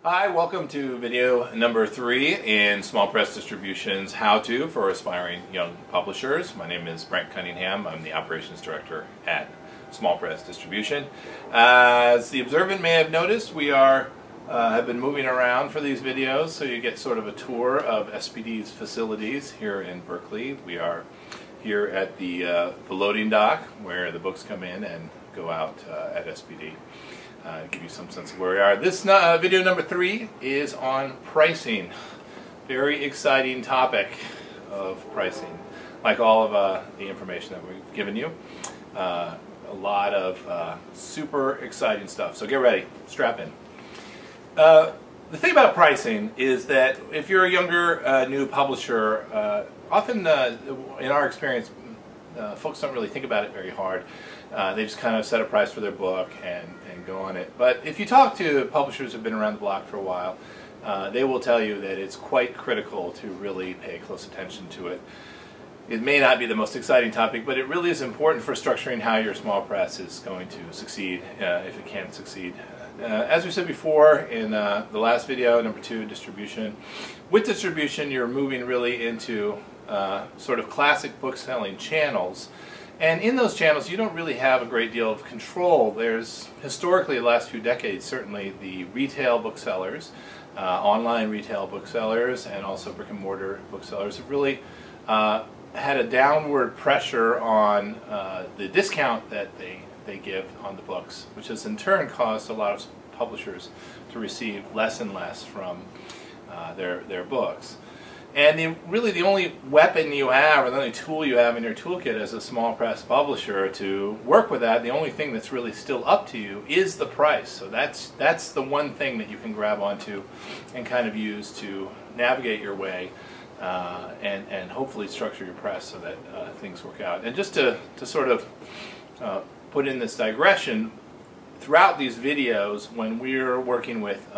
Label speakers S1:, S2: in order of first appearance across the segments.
S1: Hi, welcome to video number 3 in Small Press Distribution's How-To for Aspiring Young Publishers. My name is Brent Cunningham. I'm the Operations Director at Small Press Distribution. As the observant may have noticed, we have been moving around for these videos, so you get sort of a tour of SPD's facilities here in Berkeley. We are here at the loading dock where the books come in and go out at SPD. Give you some sense of where we are. This video number 3 is on pricing. Very exciting topic of pricing. Like all of the information that we've given you. A lot of super exciting stuff. So get ready. Strap in. The thing about pricing is that if you're a younger new publisher, often in our experience, folks don't really think about it very hard. They just kind of set a price for their book and go on it. But if you talk to publishers who have been around the block for a while, they will tell you that it's quite critical to really pay close attention to it. It may not be the most exciting topic, but it really is important for structuring how your small press is going to succeed, if it can succeed. As we said before in the last video, number 2, distribution. With distribution, you're moving really into sort of classic book selling channels. And in those channels, you don't really have a great deal of control. There's, historically, the last few decades, certainly the retail booksellers, online retail booksellers, and also brick and mortar booksellers have really had a downward pressure on the discount that they give on the books, which has in turn caused a lot of publishers to receive less and less from their books. And really the only weapon you have, or the only tool you have in your toolkit as a small press publisher to work with that, the only thing that's really still up to you is the price. So that's the one thing that you can grab onto and kind of use to navigate your way and hopefully structure your press so that things work out. And just to sort of put in this digression, throughout these videos, when we're working with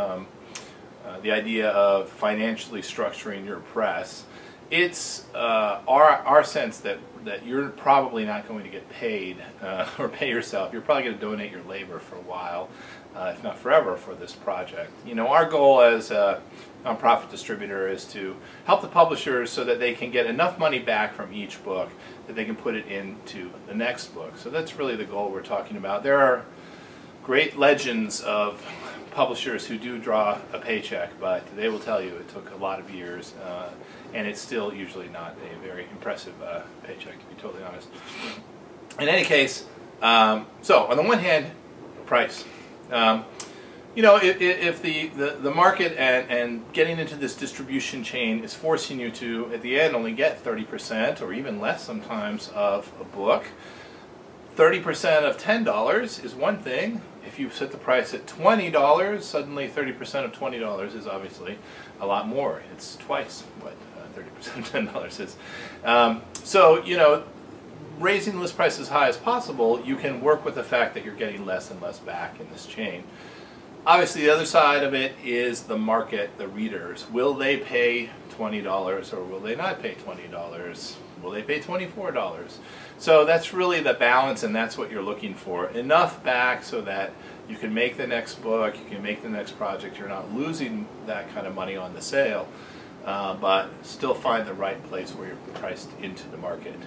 S1: the idea of financially structuring your press, it's our sense that you're probably not going to get paid or pay yourself. You're probably going to donate your labor for a while, if not forever, for this project. You know, our goal as a nonprofit distributor is to help the publishers so that they can get enough money back from each book that they can put it into the next book. So that's really the goal we're talking about. There are great legends of publishers who do draw a paycheck, but they will tell you it took a lot of years, and it's still usually not a very impressive paycheck, to be totally honest. In any case, so on the one hand, price. You know, if the market and getting into this distribution chain is forcing you to, at the end, only get 30% or even less sometimes of a book, 30% of $10 is one thing. If you set the price at $20, suddenly 30% of $20 is obviously a lot more. It's twice what 30% of $10 is. So, you know, raising the list price as high as possible, you can work with the fact that you're getting less and less back in this chain. Obviously, the other side of it is the market, the readers. Will they pay $20 or will they not pay $20? Will they pay $24? So that's really the balance, and that's what you're looking for. Enough back so that you can make the next book, you can make the next project. You're not losing that kind of money on the sale, but still find the right place where you're priced into the market.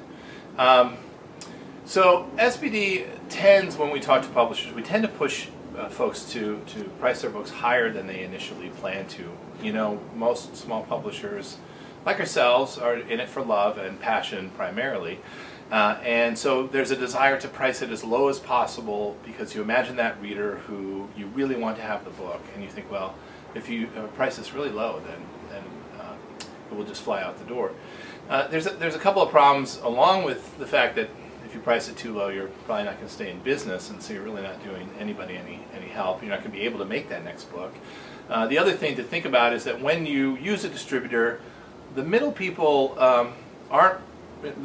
S1: So SPD tends, when we talk to publishers, we tend to push folks to price their books higher than they initially plan to. You know, most small publishers, like ourselves, are in it for love and passion primarily. And so there's a desire to price it as low as possible because you imagine that reader who you really want to have the book, and you think, well, if you price this really low, then it will just fly out the door. There's a couple of problems along with the fact that if you price it too low, you're probably not going to stay in business, and so you're really not doing anybody any help. You're not going to be able to make that next book. The other thing to think about is that when you use a distributor, the middle people aren't,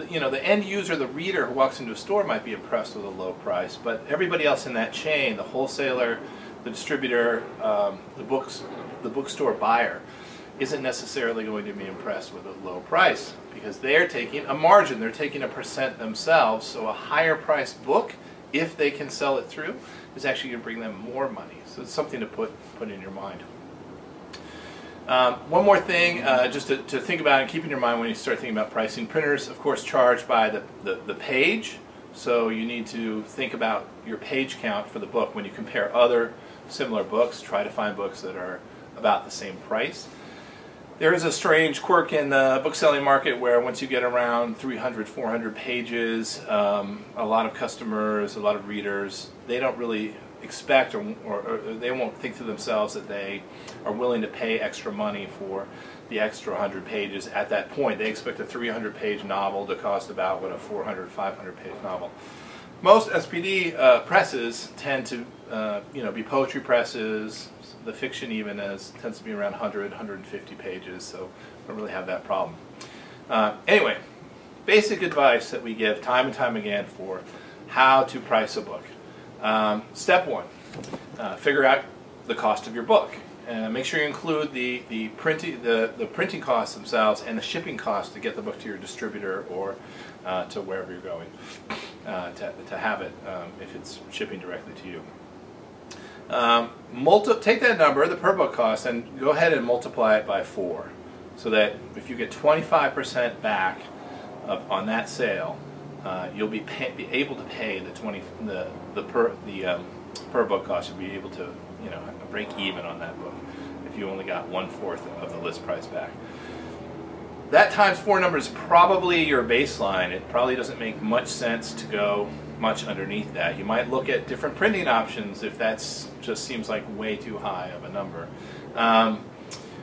S1: you know, the end user, the reader who walks into a store might be impressed with a low price, but everybody else in that chain, the wholesaler, the distributor, the bookstore buyer, isn't necessarily going to be impressed with a low price because they're taking a margin, they're taking a percent themselves, so a higher priced book, if they can sell it through, is actually going to bring them more money. So it's something to put in your mind. One more thing, just to think about and keep in your mind when you start thinking about pricing. Printers, of course, charge by the page, so you need to think about your page count for the book. When you compare other similar books, try to find books that are about the same price. There is a strange quirk in the book selling market where once you get around 300, 400 pages, a lot of customers, a lot of readers, they don't really expect or they won't think to themselves that they are willing to pay extra money for the extra 100 pages at that point. They expect a 300-page novel to cost about what a 400, 500-page novel. Most SPD presses tend to be poetry presses. The fiction even tends to be around 100, 150 pages, so I don't really have that problem. Anyway, basic advice that we give time and time again for how to price a book. Step one, figure out the cost of your book. Make sure you include the printing costs themselves and the shipping costs to get the book to your distributor or to wherever you're going to have it if it's shipping directly to you. Take that number, the per book cost, and go ahead and multiply it by 4, so that if you get 25% back on that sale, you'll be able to pay the per book cost. You'll be able to break even on that book if you only got 1/4 of the list price back. That times 4 number is probably your baseline. It probably doesn't make much sense to go much underneath that. You might look at different printing options if that's just seems like way too high of a number.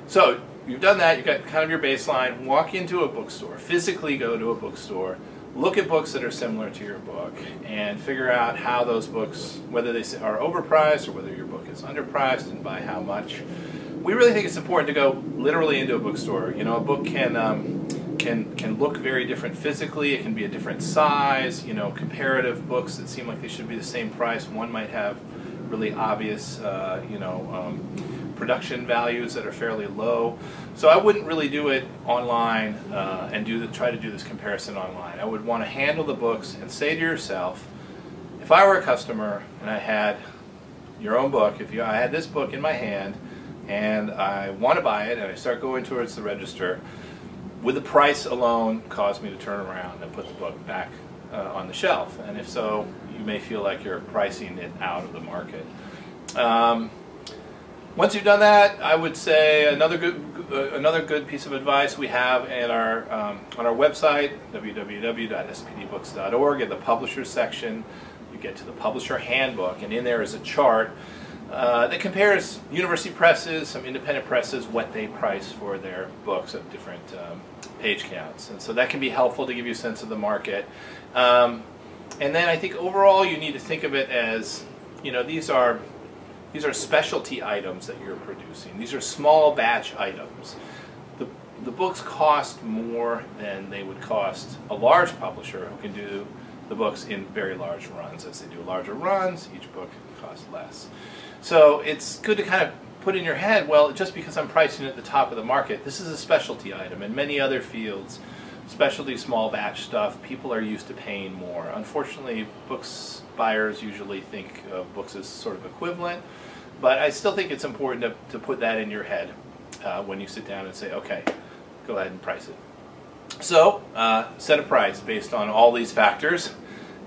S1: So you've done that, you've got kind of your baseline. Walk into a bookstore, physically go to a bookstore, look at books that are similar to your book, and figure out how those books, whether they are overpriced or whether your book is underpriced and by how much. We really think it's important to go literally into a bookstore. A book can look very different physically. It can be a different size. Comparative books that seem like they should be the same price. One might have really obvious, production values that are fairly low. So I wouldn't really do it online and try to do this comparison online. I would want to handle the books and say to yourself, if I were a customer and I had your own book, I had this book in my hand and I want to buy it and I start going towards the register, would the price alone cause me to turn around and put the book back on the shelf? And if so, you may feel like you're pricing it out of the market. Once you've done that, I would say another good piece of advice we have at on our website, www.spdbooks.org, in the publishers section, you get to the publisher handbook, and in there is a chart that compares university presses, some independent presses, what they price for their books at different page counts. And so that can be helpful to give you a sense of the market. And then I think overall you need to think of it as, these are specialty items that you're producing. These are small batch items. The books cost more than they would cost a large publisher who can do the books in very large runs. As they do larger runs, each book costs less. So it's good to kind of put in your head, well, just because I'm pricing at the top of the market, this is a specialty item. In many other fields, specialty small batch stuff, people are used to paying more. Unfortunately, buyers usually think of books as sort of equivalent, but I still think it's important to put that in your head when you sit down and say, okay, go ahead and price it. So, set a price based on all these factors,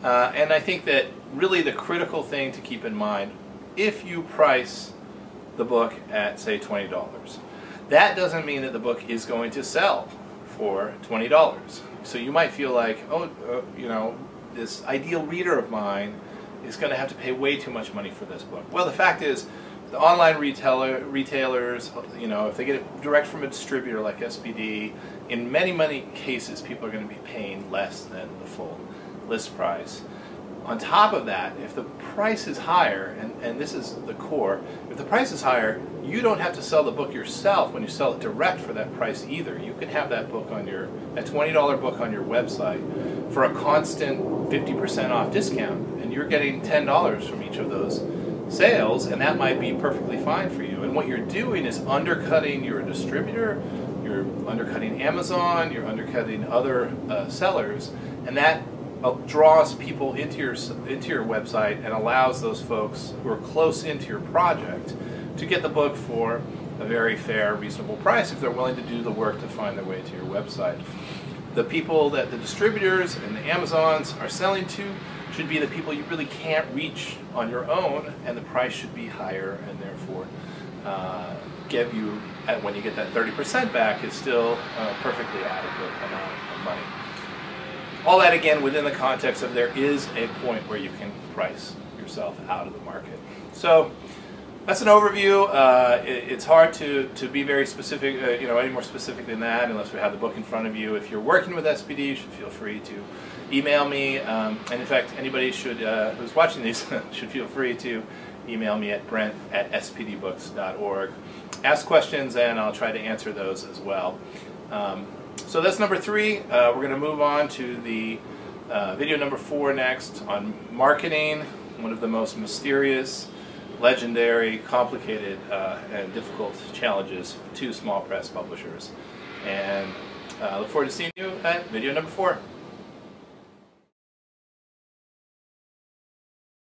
S1: and I think that really the critical thing to keep in mind, if you price the book at, say, $20, that doesn't mean that the book is going to sell for $20. So you might feel like, this ideal reader of mine is going to have to pay way too much money for this book. Well, the fact is, the online retailers, if they get it direct from a distributor like SPD, in many, many cases, people are going to be paying less than the full list price. On top of that, if the price is higher, and this is the core, if the price is higher, you don't have to sell the book yourself when you sell it direct for that price either. You can have that book on that $20 book on your website for a constant 50% off discount, and you're getting $10 from each of those sales, and that might be perfectly fine for you. And what you're doing is undercutting your distributor, you're undercutting Amazon, you're undercutting other sellers, and that draws people into your website and allows those folks who are close into your project to get the book for a very fair, reasonable price if they're willing to do the work to find their way to your website. The people that the distributors and the Amazons are selling to should be the people you really can't reach on your own, and the price should be higher, and therefore give you, when you get that 30% back, is still a perfectly adequate amount of money. All that, again, within the context of there is a point where you can price yourself out of the market. So that's an overview. It's hard to be very specific, any more specific than that unless we have the book in front of you. If you're working with SPD, you should feel free to email me. And in fact, anybody who's watching these should feel free to email me at brent@spdbooks.org. Ask questions and I'll try to answer those as well. So that's number 3. We're going to move on to the video number 4 next on marketing, one of the most mysterious, legendary, complicated, and difficult challenges to small press publishers. And I look forward to seeing you at video number 4.